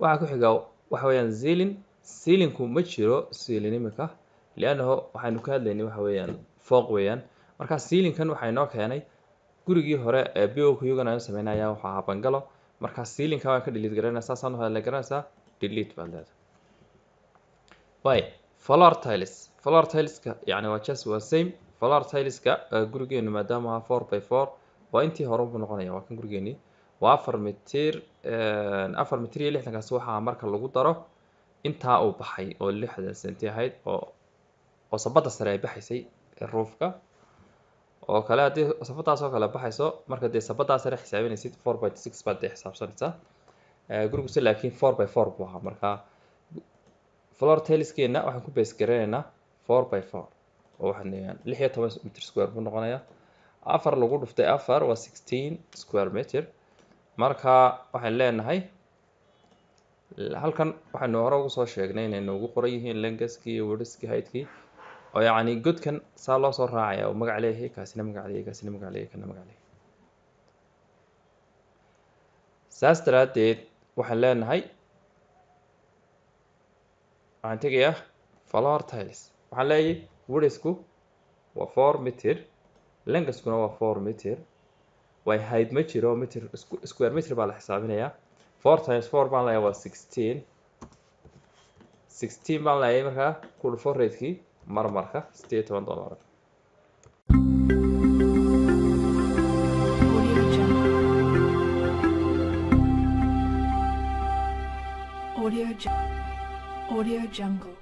waxa ku xiga waxa weeyaan ceilingku ma jiro ceiling imika lianaho waxaanu ka hadlaynay waxa weeyaan fooq weeyaan marka ceilingkan waxa inoo keenay gurigii hore ee BOQ-gana ayuu sameynaya waxa ahaa bangalo marka ceilingka waan ka delete garanaysaa saasaan u hadla garanaysaa delete baad leedahay way floor tileska yani waa just waa same floor tileska gurigeenu maadaama aha 4x4 waa intii hore u noqonaya waa kan gurigeeni waa 4 mitir 4 mitir iyo 60 kaas waxa marka lagu daro inta uu baxay oo 60 senti ahayd oo sabada sare ay baxaysay roofka oo kale hadii sabadaas oo kale baxayso marka dee sabadaas sare xisaabinaysid 4/6 baad xisaabsanaysaa gurigu si laakiin 4x4 buu ahaa marka floor tileskeena waxaan ku base garanaynaa 4x4 oo waxaan 16 meter square buu noqonayaa 4 lagu dhuftay 4 waa 16 square meter marka waxaan leenahay halkan waxaanu hore ugu soo sheegnay inay noogu qoran yihiin lengthkii iyo widthkii heightkii oo yani godkan saa loo soo raacaya oo magac leeyahay kaasina magac leeyahay kaasina magac leeyahay kana magac leeyahay saas daraadeed waxaan leenahay waxaan tegayaa floor tiles waxaan leeyahay widthku waa 4 meter lengthkuna waa 4 meter way height ma jiro meter square meter baa la xisaabinayaa 4 times 4 baan leeyahay waa 16 baan leeyahay markaa ku dhufo rate-kii marmarka $18 Audio Jungle.